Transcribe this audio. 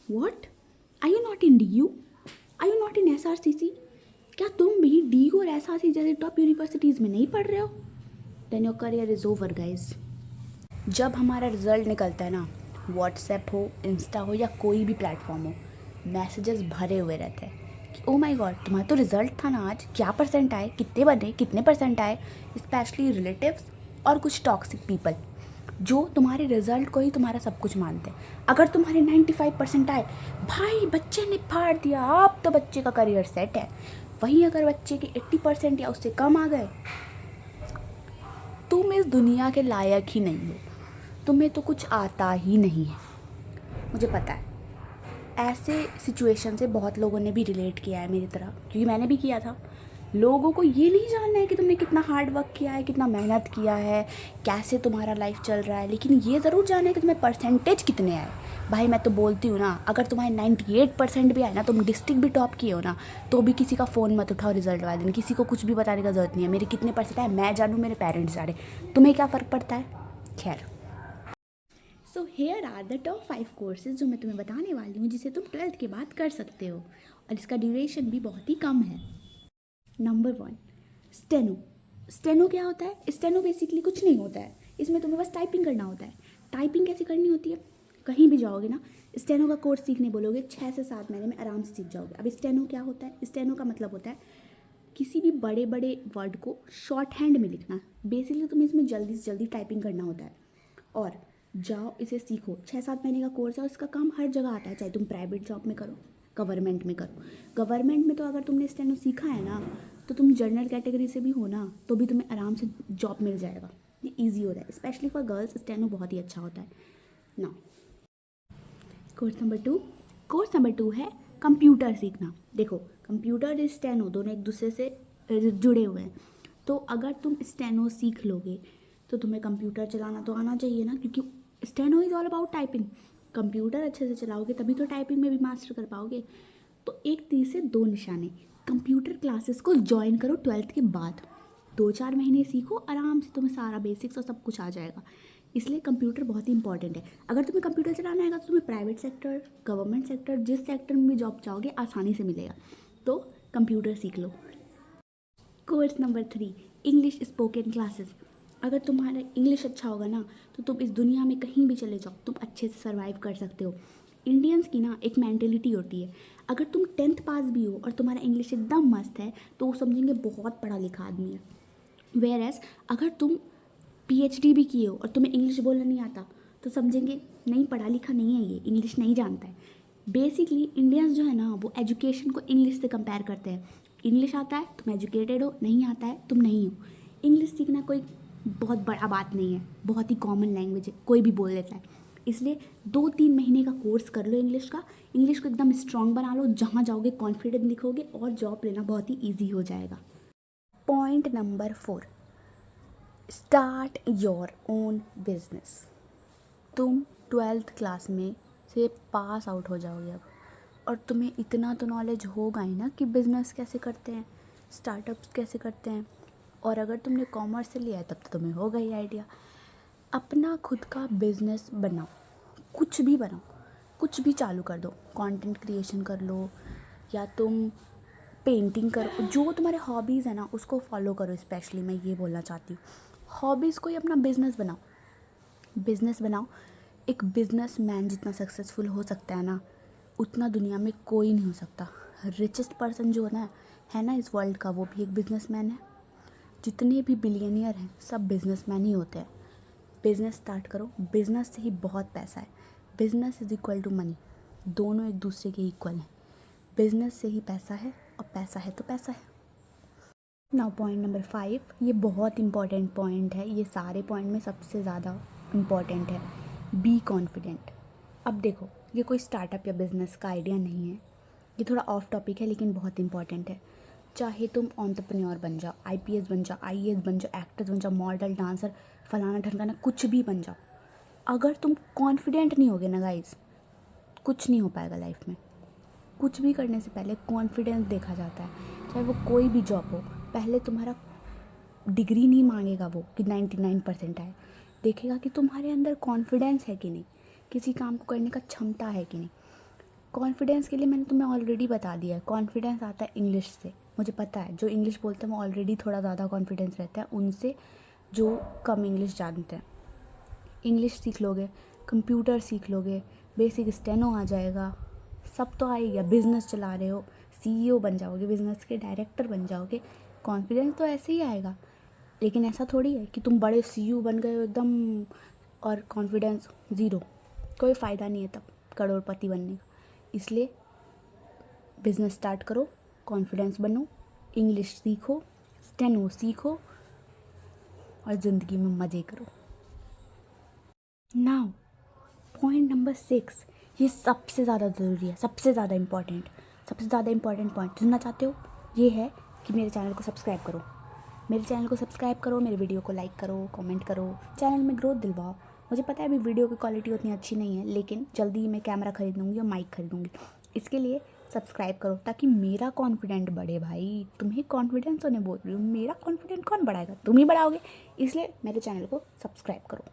What? Are you not in D U? Are you not in SRCC? क्या तुम भी D और SRC जैसे टॉप यूनिवर्सिटीज़ में नहीं पढ़ रहे हो? Then your career is over guys. जब हमारा रिजल्ट निकलता है ना, व्हाट्सएप हो, इंस्टा हो या कोई भी प्लेटफॉर्म हो, मैसेजेस भरे हुए रहते हैं कि ओ माय गॉड तुम्हारा तो रिजल्ट था ना आज, क्या परसेंट आए, कितने बने, कितने परसेंट आए। स्पेशली रिलेटिव्स और कुछ टॉक्सिक पीपल जो तुम्हारे रिजल्ट को ही तुम्हारा सब कुछ मानते हैं। अगर तुम्हारे 95% आए, भाई बच्चे ने फाड़ दिया, अब तो बच्चे का करियर सेट है। वहीं अगर बच्चे के 80% या उससे कम आ गए, तुम इस दुनिया के लायक ही नहीं हो, तुम्हें तो कुछ आता ही नहीं है। मुझे पता है ऐसे सिचुएशन से बहुत लोगों ने भी रिलेट किया है मेरी तरह, क्योंकि मैंने भी किया था। लोगों को ये नहीं जानना है कि तुमने कितना हार्ड वर्क किया है, कितना मेहनत किया है, कैसे तुम्हारा लाइफ चल रहा है, लेकिन ये ज़रूर जानना है कि तुम्हें परसेंटेज कितने आए। भाई मैं तो बोलती हूँ ना, अगर तुम्हारे 98% भी आए ना, तुम डिस्ट्रिक्ट भी टॉप किए हो ना, तो भी किसी का फ़ोन मत उठाओ रिजल्ट वाले दिन। किसी को कुछ भी बताने का ज़रूरत नहीं है। मेरे कितने परसेंट आए मैं जानूँ, मेरे पेरेंट्स जाने, तुम्हें क्या फ़र्क पड़ता है। खैर, so here are the top 5 courses जो मैं तुम्हें बताने वाली हूँ, जिसे तुम 12th के बाद कर सकते हो, और इसका ड्यूरेशन भी बहुत ही कम है। Number 1, steno. स्टेनो क्या होता है? स्टेनो बेसिकली कुछ नहीं होता है, इसमें तुम्हें बस टाइपिंग करना होता है। टाइपिंग कैसे करनी होती है? कहीं भी जाओगे ना, स्टेनो का कोर्स सीखने बोलोगे, 6 से 7 महीने में आराम से सीख जाओगे। अब स्टेनो क्या होता है? स्टेनो का मतलब होता है किसी भी बड़े बड़े वर्ड को शॉर्ट हैंड में लिखना। बेसिकली तुम्हें इसमें जल्दी से जल्दी टाइपिंग करना होता है। और जाओ इसे सीखो, 6-7 महीने का कोर्स है, और इसका काम हर जगह आता है, चाहे तुम प्राइवेट जॉब में करो, गवर्नमेंट में करो। गवर्नमेंट में तो अगर तुमने स्टेनो सीखा है ना, तो तुम जनरल कैटेगरी से भी हो ना, तो भी तुम्हें आराम से जॉब मिल जाएगा। ये ईजी होता है, स्पेशली फॉर गर्ल्स स्टेनो बहुत ही अच्छा होता है ना। कोर्स नंबर 2 है कंप्यूटर सीखना। देखो, कंप्यूटर और स्टेनो दोनों एक दूसरे से जुड़े हुए हैं। तो अगर तुम स्टेनो सीख लोगे तो तुम्हें कंप्यूटर चलाना तो आना चाहिए ना, क्योंकि steno is all about typing. Computer अच्छे से चलाओगे तभी तो टाइपिंग में भी मास्टर कर पाओगे। तो एक तीर से दो निशाने, कंप्यूटर क्लासेस को ज्वाइन करो 12th के बाद। 2-4 महीने सीखो, आराम से तुम्हें सारा बेसिक्स और सब कुछ आ जाएगा। इसलिए कंप्यूटर बहुत ही इंपॉर्टेंट है। अगर तुम्हें कंप्यूटर चलाना आएगा तो तुम्हें प्राइवेट सेक्टर, गवर्नमेंट सेक्टर, जिस सेक्टर में भी जॉब चाहोगे आसानी से मिलेगा। तो कंप्यूटर सीख लो। Course number 3, English spoken classes. अगर तुम्हारा इंग्लिश अच्छा होगा ना, तो तुम इस दुनिया में कहीं भी चले जाओ, तुम अच्छे से सर्वाइव कर सकते हो। इंडियंस की ना एक मेंटेलिटी होती है, अगर तुम 10th पास भी हो और तुम्हारा इंग्लिश एकदम मस्त है, तो वो समझेंगे बहुत पढ़ा लिखा आदमी है। वेयर एज अगर तुम PhD भी किए हो और तुम्हें इंग्लिश बोलना नहीं आता, तो समझेंगे नहीं, पढ़ा लिखा नहीं है, ये इंग्लिश नहीं जानता है। बेसिकली इंडियंस जो है ना, वो एजुकेशन को इंग्लिश से कंपेयर करते हैं। इंग्लिश आता है तुम एजुकेटेड हो, नहीं आता है तुम नहीं हो। इंग्लिश सीखना कोई बहुत बड़ा बात नहीं है, बहुत ही कॉमन लैंग्वेज है, कोई भी बोल लेता है। इसलिए 2-3 महीने का कोर्स कर लो इंग्लिश का, इंग्लिश को एकदम स्ट्रांग बना लो, जहाँ जाओगे कॉन्फिडेंट दिखोगे और जॉब लेना बहुत ही ईजी हो जाएगा। Point number 4, start your own business. तुम 12th क्लास में से पास आउट हो जाओगे अब, और तुम्हें इतना तो नॉलेज होगा ही ना कि बिज़नेस कैसे करते हैं, स्टार्टअप्स कैसे करते हैं। और अगर तुमने कॉमर्स से लिया है तब तो तुम्हें होगा ही आइडिया। अपना खुद का बिजनेस बनाओ, कुछ भी बनाओ, कुछ भी चालू कर दो। कंटेंट क्रिएशन कर लो, या तुम पेंटिंग करो, जो तुम्हारे हॉबीज़ है ना उसको फॉलो करो। स्पेशली मैं ये बोलना चाहती हूँ, हॉबीज़ को ही अपना बिजनेस बनाओ। बिजनेस बनाओ। एक बिजनेस मैन जितना सक्सेसफुल हो सकता है ना, उतना दुनिया में कोई नहीं हो सकता। रिचेस्ट पर्सन जो है ना इस वर्ल्ड का, वो भी एक बिजनेसमैन है। जितने भी बिलियनियर हैं सब बिजनेसमैन ही होते हैं। बिजनेस स्टार्ट करो, बिजनेस से ही बहुत पैसा है। Business is equal to money, दोनों एक दूसरे के इक्वल हैं। बिजनेस से ही पैसा है, और पैसा है तो पैसा है। नाउ पॉइंट नंबर 5, ये बहुत इंपॉर्टेंट पॉइंट है, ये सारे पॉइंट में सबसे ज़्यादा इम्पॉर्टेंट है। Be confident. अब देखो, ये कोई स्टार्टअप या बिजनेस का आइडिया नहीं है, ये थोड़ा ऑफ टॉपिक है लेकिन बहुत इंपॉर्टेंट है। चाहे तुम एंटरप्रेन्योर बन जाओ, IPS बन जाओ, IAS बन जाओ, एक्ट्रेस बन जाओ, मॉडल, डांसर, फलाना ढमकाना, कुछ भी बन जाओ, अगर तुम कॉन्फिडेंट नहीं होगे ना गाइस, कुछ नहीं हो पाएगा लाइफ में। कुछ भी करने से पहले कॉन्फिडेंस देखा जाता है, चाहे वो कोई भी जॉब हो। पहले तुम्हारा डिग्री नहीं मांगेगा वो कि 99% आए, देखेगा कि तुम्हारे अंदर कॉन्फिडेंस है कि नहीं, किसी काम को करने का क्षमता है कि नहीं। कॉन्फिडेंस के लिए मैंने तुम्हें ऑलरेडी बता दिया है, कॉन्फिडेंस आता है इंग्लिश से। मुझे पता है जो इंग्लिश बोलते हैं वो ऑलरेडी थोड़ा ज़्यादा कॉन्फिडेंस रहता है उनसे जो कम इंग्लिश जानते हैं। इंग्लिश सीख लोगे, कंप्यूटर सीख लोगे, बेसिक स्टेनो आ जाएगा, सब तो आ ही गया। बिज़नेस चला रहे हो, सीईओ बन जाओगे, बिज़नेस के डायरेक्टर बन जाओगे, कॉन्फिडेंस तो ऐसे ही आएगा। लेकिन ऐसा थोड़ी है कि तुम बड़े सीईओ बन गए हो एकदम और कॉन्फिडेंस ज़ीरो, कोई फ़ायदा नहीं है तब करोड़पति बनने का। इसलिए बिज़नेस स्टार्ट करो, कॉन्फिडेंस बनो, इंग्लिश सीखो, स्टेनो सीखो और ज़िंदगी में मज़े करो। नाउ पॉइंट नंबर 6, ये सबसे ज़्यादा ज़रूरी है, सबसे ज़्यादा इम्पॉर्टेंट पॉइंट सुनना चाहते हो, ये है कि मेरे चैनल को सब्सक्राइब करो। मेरे चैनल को सब्सक्राइब करो, मेरे वीडियो को लाइक करो, कमेंट करो, चैनल में ग्रोथ दिलवाओ। मुझे पता है अभी वीडियो की क्वालिटी उतनी अच्छी नहीं है, लेकिन जल्दी ही मैं कैमरा खरीदूँगी और माइक खरीदूँगी। इसके लिए सब्सक्राइब करो ताकि मेरा कॉन्फिडेंट बढ़े। भाई तुम्हें कॉन्फिडेंस होने बोल रही हूँ, मेरा कॉन्फिडेंट कौन बढ़ाएगा, तुम ही बढ़ाओगे। इसलिए मेरे चैनल को सब्सक्राइब करो।